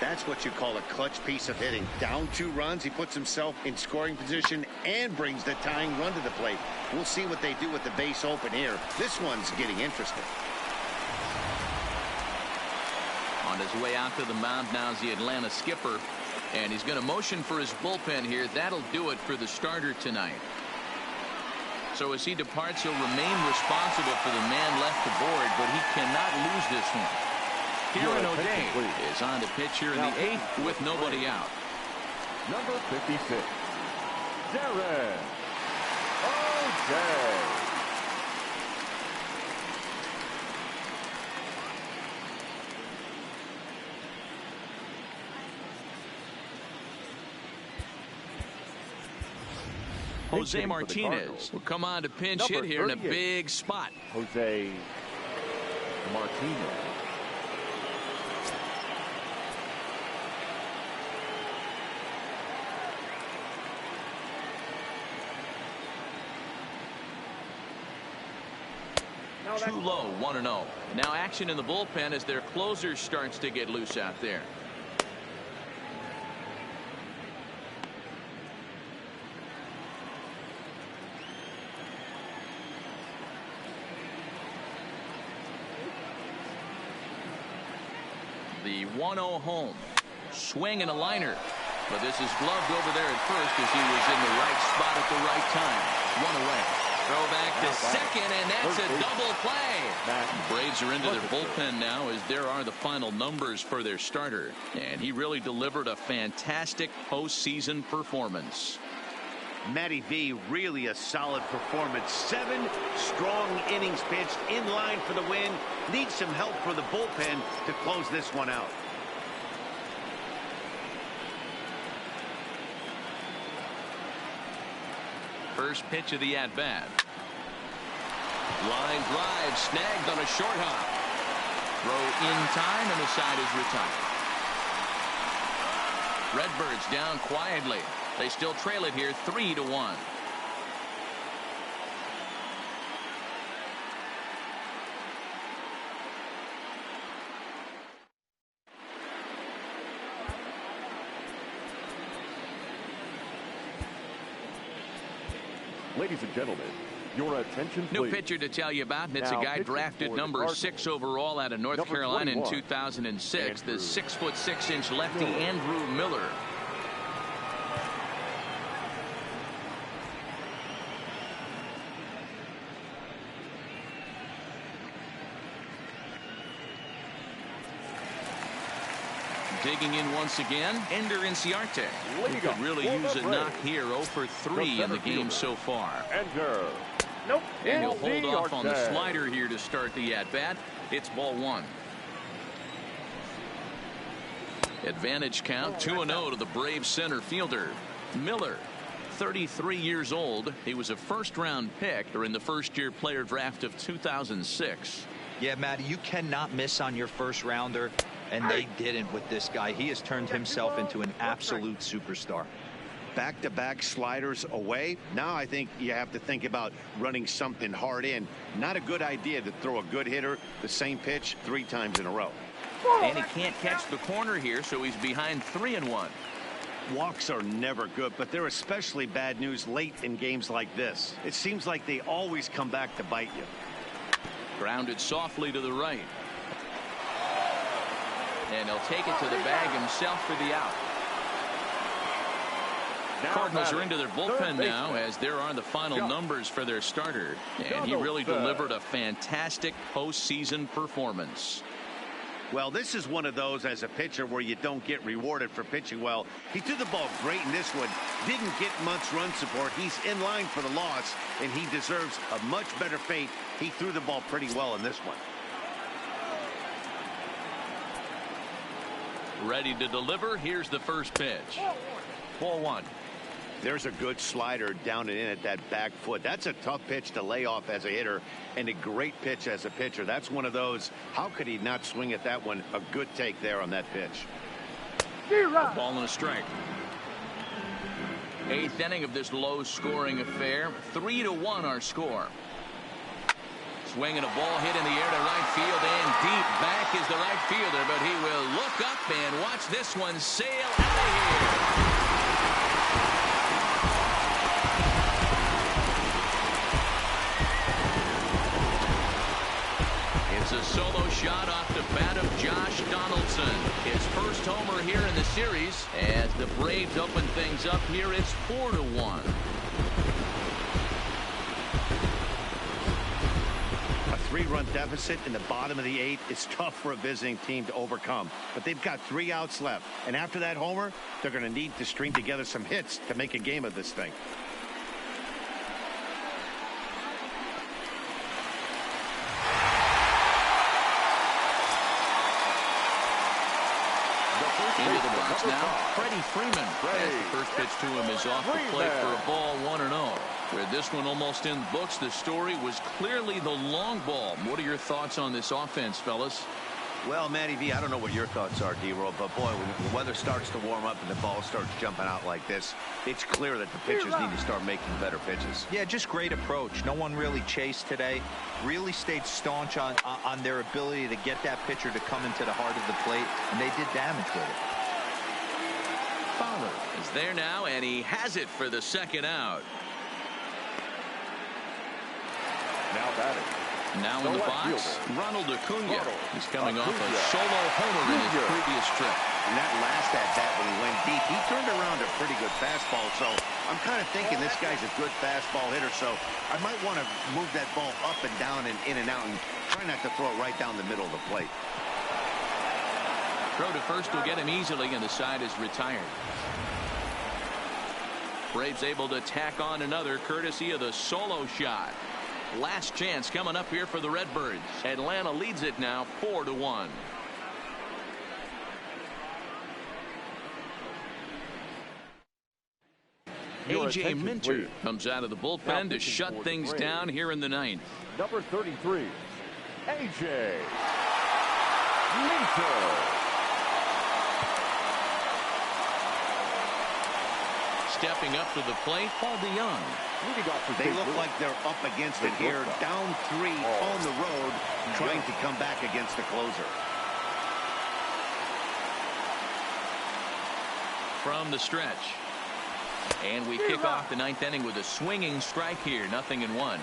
S2: That's what you call a clutch piece of hitting. Down 2 runs, he puts himself in scoring position and brings the tying run to the plate. We'll see what they do with the base open here. This one's getting interesting.
S1: On his way out to the mound now is the Atlanta skipper. And he's going to motion for his bullpen here. That'll do it for the starter tonight. So as he departs, he'll remain responsible for the man left to board, but he cannot lose this one. Kieran O'Day is on to pitch here in the 8th with nobody out.
S3: Number 56, Darren O'Day.
S1: Jose Martinez will come on to pinch hit here in a big spot.
S3: Jose Martinez.
S1: Too low, 1-0. Now action in the bullpen as their closer starts to get loose out there. The 1-0 home. Swing and a liner. But this is gloved over there at first as he was in the right spot at the right time. 1 away. Throw back to second, and that's a double play. Braves are into their bullpen now as there are the final numbers for their starter. And he really delivered a fantastic postseason performance.
S2: Matty V, really a solid performance. 7 strong innings pitched, in line for the win. Needs some help for the bullpen to close this one out.
S1: First pitch of the at-bat. Line drive snagged on a short hop. Throw in time, and the side is retired. Redbirds down quietly. They still trail it here 3-1.
S3: Ladies and gentlemen, your attention, please.
S1: New pitcher to tell you about, and it's
S3: now
S1: a guy drafted number 6 overall out of North Carolina in 2006. The 6'6" lefty Andrew Miller. Digging in once again, Ender Inciarte. He could really use a knock here. 0 for 3 in the game so far.
S3: Ender.
S1: Nope. And he'll hold off on the slider here to start the at-bat. It's ball 1. Advantage count 2-0 to the Braves center fielder. Miller 33 years old. He was a first-round pick during the first-year player draft of 2006.
S4: Yeah, Matty, you cannot miss on your first rounder, and they didn't with this guy. He has turned himself into an absolute superstar.
S2: Back-to-back sliders away. Now I think you have to think about running something hard in. Not a good idea to throw a good hitter the same pitch 3 times in a row.
S1: And he can't catch the corner here, so he's behind 3-1.
S2: Walks are never good, but they're especially bad news late in games like this. It seems like they always come back to bite you.
S1: Grounded softly to the right. And he'll take it to the bag himself for the out. Cardinals are into their bullpen now, as there are the final numbers for their starter. And he really delivered a fantastic postseason performance.
S2: Well, this is one of those as a pitcher where you don't get rewarded for pitching well. He threw the ball great in this one. Didn't get much run support. He's in line for the loss, and he deserves a much better fate. He threw the ball pretty well in this one.
S1: Ready to deliver. Here's the first pitch. Ball 1.
S2: There's a good slider down and in at that back foot. That's a tough pitch to lay off as a hitter, and a great pitch as a pitcher. That's one of those, how could he not swing at that one? A good take there on that pitch.
S1: A ball and a strike. 8th inning of this low-scoring affair. 3-1 our score. Swinging a ball hit in the air to right field, and deep back is the right fielder, but he will look up and watch this one sail out of here. It's a solo shot off the bat of Josh Donaldson. His first homer here in the series. As the Braves open things up here, it's 4-1.
S2: A 3-run deficit in the bottom of the 8th is tough for a visiting team to overcome. But they've got 3 outs left. And after that homer, they're going to need to string together some hits to make a game of this thing.
S1: Into the box now, Freddie Freeman. As the first pitch to him is off the plate for a ball, 1-0. With this one almost in the books, the story was clearly the long ball. What are your thoughts on this offense, fellas?
S2: Well, Matty V, I don't know what your thoughts are, D-Roll, but boy, when the weather starts to warm up and the ball starts jumping out like this, it's clear that the pitchers need to start making better pitches.
S4: Yeah, just great approach. No one really chased today. Really stayed staunch on their ability to get that pitcher to come into the heart of the plate, and they did damage with it.
S1: Fowler is there now, and he has it for the second out.
S3: Now batting.
S1: Now in the box, Ronald Acuna. He's coming off a solo homer in his previous trip.
S2: And that last at-bat when he went deep, he turned around a pretty good fastball. So I'm kind of thinking this guy's a good fastball hitter. So I might want to move that ball up and down and in and out and try not to throw it right down the middle of the plate.
S1: Throw to first will get him easily, and the side is retired. Braves able to tack on another courtesy of the solo shot. Last chance coming up here for the Redbirds. Atlanta leads it now 4-1. A.J. Minter comes out of the bullpen to shut things down here in the 9th.
S3: Number 33, A.J. Minter.
S1: Stepping up to the plate, Paul DeYoung.
S2: They look like they're up against it here, down 3 on the road, trying to come back against the closer.
S1: From the stretch. And we kick off the 9th inning with a swinging strike here, 0-1.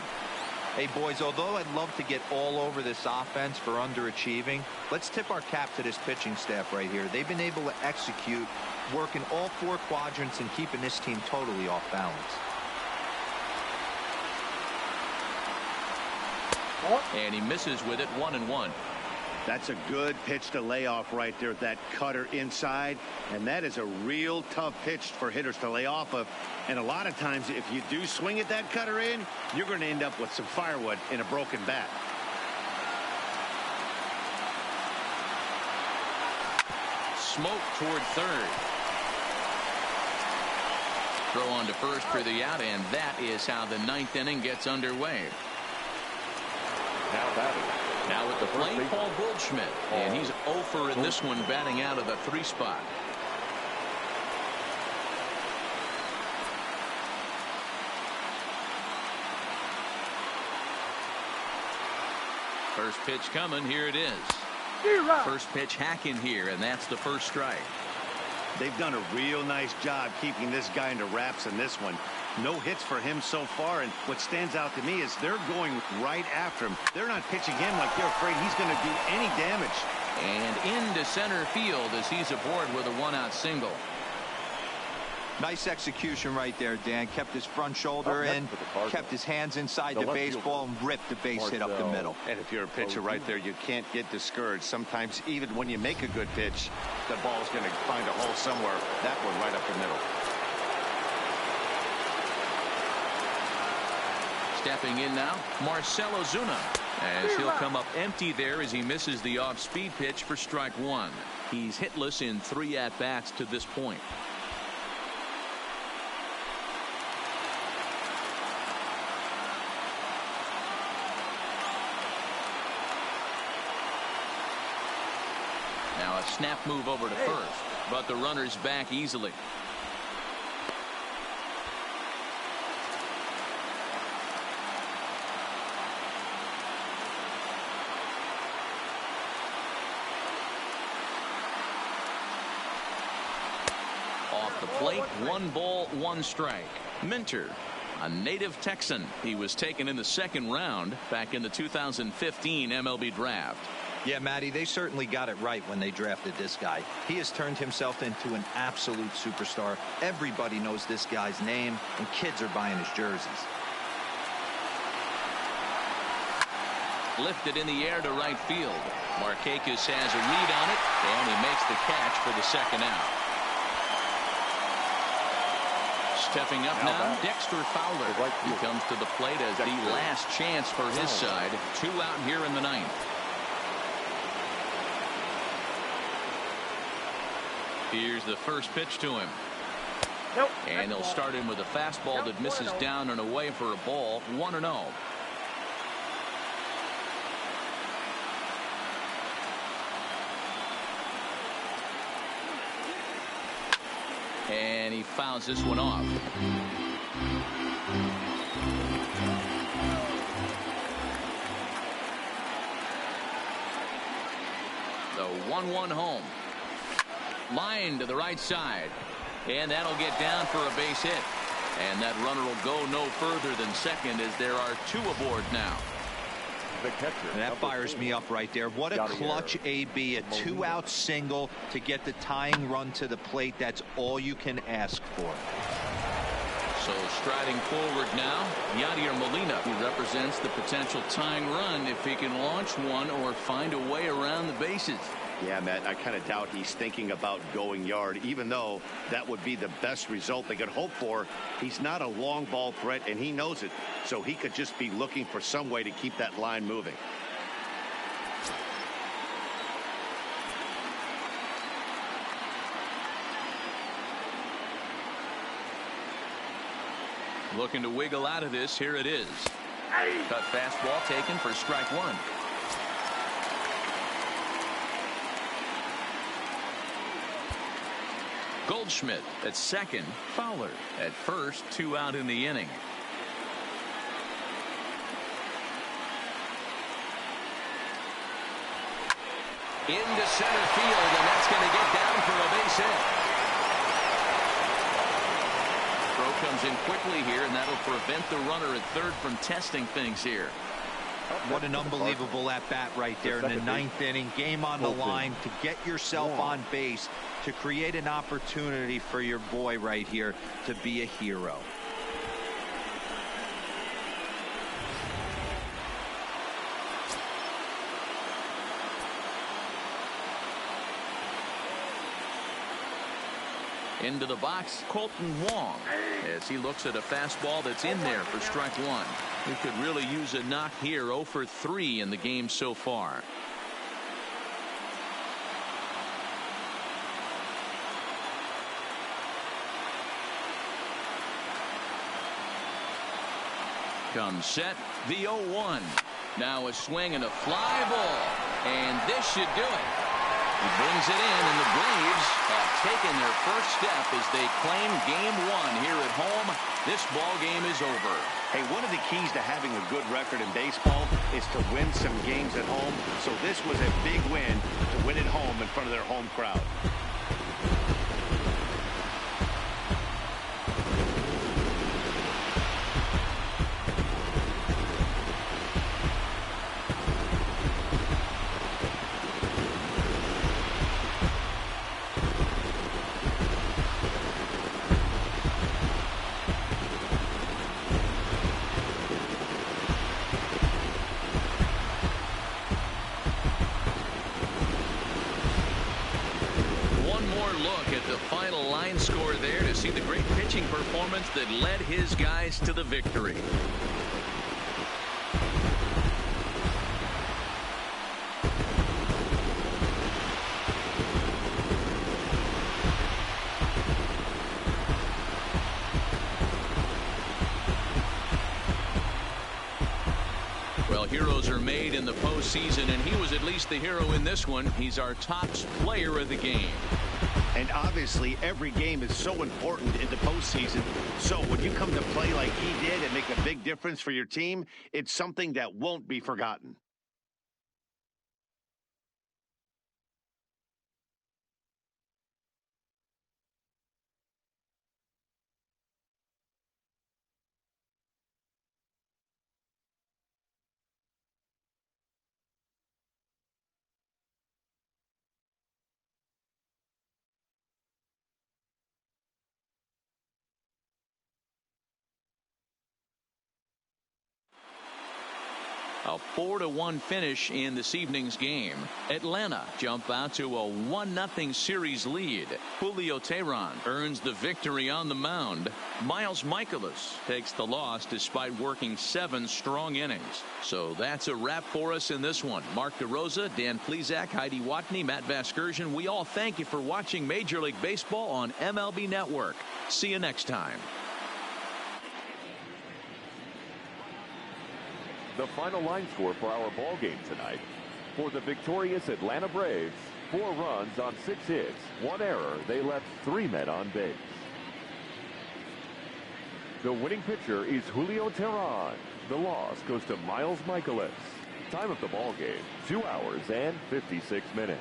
S4: Hey, boys, although I'd love to get all over this offense for underachieving, let's tip our cap to this pitching staff right here. They've been able to execute, working all 4 quadrants and keeping this team totally off balance.
S1: And he misses with it, 1-1.
S2: That's a good pitch to lay off right there, that cutter inside. And that is a real tough pitch for hitters to lay off of. And a lot of times, if you do swing at that cutter in, you're going to end up with some firewood in a broken bat.
S1: Smoke toward third. throw on to first for the out, and that is how the ninth inning gets underway. Now at the plate, Paul Goldschmidt, and he's 0 in this one, batting out of the 3 spot. First pitch coming. Here it is. First pitch hacking here, and that's the first strike.
S2: They've done a real nice job keeping this guy into wraps in this one. No hits for him so far, and what stands out to me is they're going right after him. They're not pitching him like they're afraid he's going to do any damage.
S1: And into center field as he's aboard with a 1-out single.
S4: Nice execution right there, Dan. Kept his front shoulder in, kept his hands inside the baseball, and ripped the base hit up the middle.
S2: And if you're a pitcher right there, you can't get discouraged. Sometimes even when you make a good pitch, the ball's going to find a hole somewhere. That one right up the middle.
S1: Stepping in now, Marcell Ozuna, as he'll come up empty there as he misses the off-speed pitch for strike 1. He's hitless in 3 at-bats to this point. Now a snap move over to first, but the runner's back easily. Off the plate, 1 ball, 1 strike. Minter, a native Texan. He was taken in the 2nd round back in the 2015 MLB draft.
S4: Yeah, Matty, they certainly got it right when they drafted this guy. He has turned himself into an absolute superstar. Everybody knows this guy's name, and kids are buying his jerseys.
S1: Lifted in the air to right field. Markakis has a read on it, and he makes the catch for the 2nd out. Stepping up now, Dexter Fowler. He comes to the plate as the last chance for his side. 2 out here in the 9th. Here's the first pitch to him. And he'll start him with a fastball that misses down and away for a ball. 1-0. And he fouls this one off. The 1-1 home. Line to the right side. And that'll get down for a base hit. And that runner will go no further than second as there are 2 aboard now.
S4: And that fires me up right there. What a clutch AB, a 2-out single to get the tying run to the plate. That's all you can ask for.
S1: So striding forward now, Yadier Molina. He represents the potential tying run if he can launch one or find a way around the bases.
S2: Yeah, Matt, I kind of doubt he's thinking about going yard, even though that would be the best result they could hope for. He's not a long ball threat, and he knows it, so he could just be looking for some way to keep that line moving.
S1: Looking to wiggle out of this. Here it is. Cut fastball taken for strike 1. Goldschmidt at second. Fowler at first. 2 out in the inning. Into center field, and that's going to get down for a base hit. Throw comes in quickly here, and that'll prevent the runner at third from testing things here.
S4: What an unbelievable at-bat right there in the 9th inning. Game on the line to get yourself on base, to create an opportunity for your boy right here to be a hero.
S1: Into the box, Colton Wong, as he looks at a fastball that's in there for strike 1. He could really use a knock here. 0 for 3 in the game so far. comes set. The 0-1. Now a swing and a fly ball. And this should do it. He brings it in, and the Braves have taken their first step as they claim game 1 here at home. This ball game is over.
S2: Hey, one of the keys to having a good record in baseball is to win some games at home. So this was a big win to win at home in front of their home crowd.
S1: Score there to see the great pitching performance that led his guys to the victory. Well, heroes are made in the postseason, and he was at least the hero in this one. He's our top player of the game.
S2: And obviously, every game is so important in the postseason. So when you come to play like he did and make a big difference for your team, it's something that won't be forgotten.
S1: A 4-1 finish in this evening's game. Atlanta jump out to a 1-0 series lead. Julio Teheran earns the victory on the mound. Miles Mikolas takes the loss despite working 7 strong innings. So that's a wrap for us in this one. Mark DeRosa, Dan Plesac, Heidi Watney, Matt Vasgersian. We all thank you for watching Major League Baseball on MLB Network. See you next time.
S3: The final line score for our ball game tonight. For the victorious Atlanta Braves, 4 runs on 6 hits, 1 error. They left 3 men on base. The winning pitcher is Julio Teheran. The loss goes to Miles Mikolas. Time of the ball game, 2 hours and 56 minutes.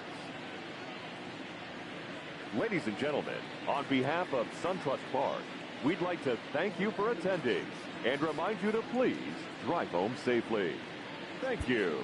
S3: Ladies and gentlemen, on behalf of SunTrust Park, we'd like to thank you for attending and remind you to please drive home safely. Thank you.